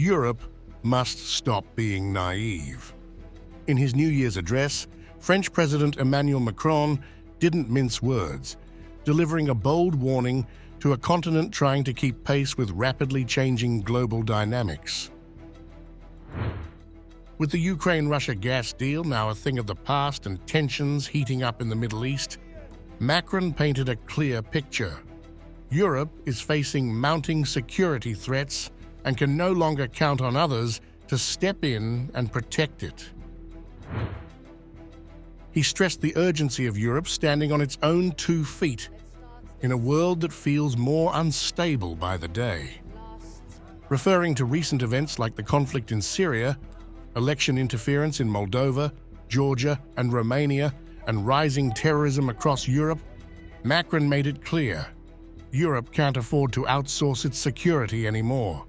Europe must stop being naive. In his New Year's address, French President Emmanuel Macron didn't mince words, delivering a bold warning to a continent trying to keep pace with rapidly changing global dynamics. With the Ukraine-Russia gas deal now a thing of the past and tensions heating up in the Middle East, Macron painted a clear picture. Europe is facing mounting security threats and can no longer count on others to step in and protect it. He stressed the urgency of Europe standing on its own 2 feet in a world that feels more unstable by the day. Referring to recent events like the conflict in Syria, election interference in Moldova, Georgia, and Romania, and rising terrorism across Europe, Macron made it clear Europe can't afford to outsource its security anymore.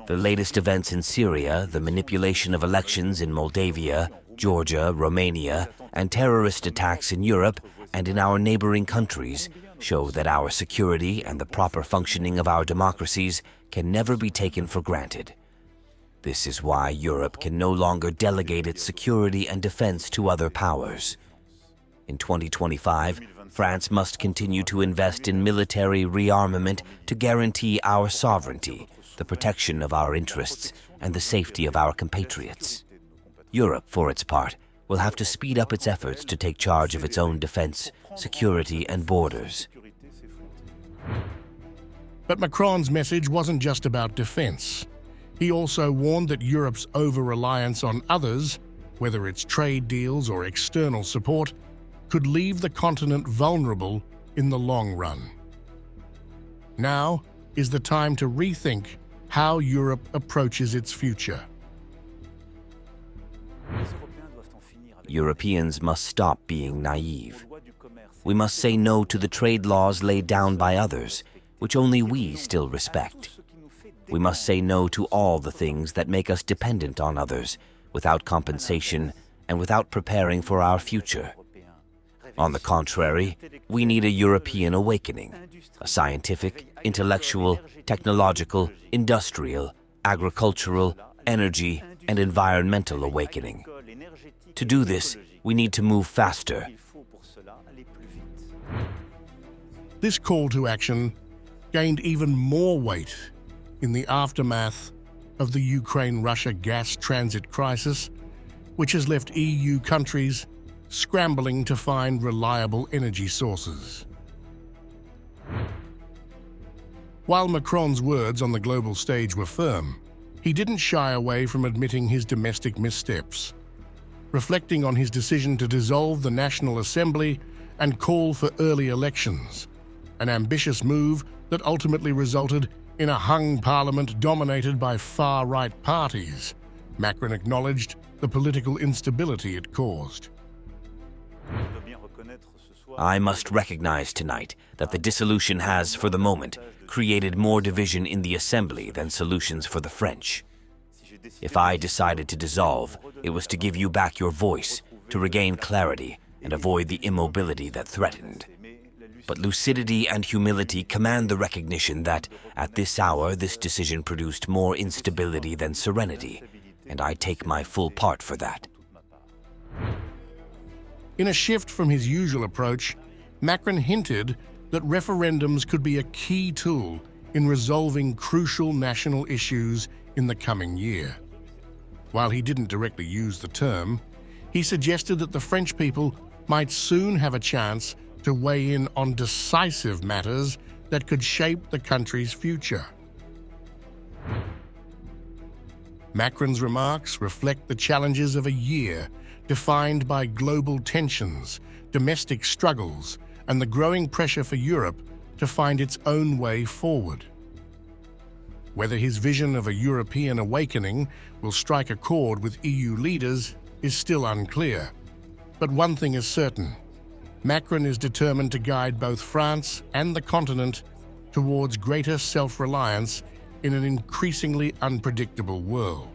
The latest events in Syria, the manipulation of elections in Moldavia, Georgia, Romania, and terrorist attacks in Europe and in our neighboring countries show that our security and the proper functioning of our democracies can never be taken for granted. This is why Europe can no longer delegate its security and defense to other powers. In 2025, France must continue to invest in military rearmament to guarantee our sovereignty, the protection of our interests, and the safety of our compatriots. Europe, for its part, will have to speed up its efforts to take charge of its own defense, security, and borders. But Macron's message wasn't just about defense. He also warned that Europe's over-reliance on others, whether it's trade deals or external support, could leave the continent vulnerable in the long run. Now is the time to rethink how Europe approaches its future. Europeans must stop being naive. We must say no to the trade laws laid down by others, which only we still respect. We must say no to all the things that make us dependent on others, without compensation and without preparing for our future. On the contrary, we need a European awakening, a scientific, intellectual, technological, industrial, agricultural, energy, and environmental awakening. To do this, we need to move faster. This call to action gained even more weight in the aftermath of the Ukraine-Russia gas transit crisis, which has left EU countries scrambling to find reliable energy sources. While Macron's words on the global stage were firm, he didn't shy away from admitting his domestic missteps, reflecting on his decision to dissolve the National Assembly and call for early elections, an ambitious move that ultimately resulted in a hung parliament dominated by far-right parties. Macron acknowledged the political instability it caused. I must recognize tonight that the dissolution has, for the moment, created more division in the Assembly than solutions for the French. If I decided to dissolve, it was to give you back your voice, to regain clarity and avoid the immobility that threatened. But lucidity and humility command the recognition that, at this hour, this decision produced more instability than serenity, and I take my full part for that. In a shift from his usual approach, Macron hinted that referendums could be a key tool in resolving crucial national issues in the coming year. While he didn't directly use the term, he suggested that the French people might soon have a chance to weigh in on decisive matters that could shape the country's future. Macron's remarks reflect the challenges of a year defined by global tensions, domestic struggles, and the growing pressure for Europe to find its own way forward. Whether his vision of a European awakening will strike a chord with EU leaders is still unclear. But one thing is certain: Macron is determined to guide both France and the continent towards greater self-reliance in an increasingly unpredictable world.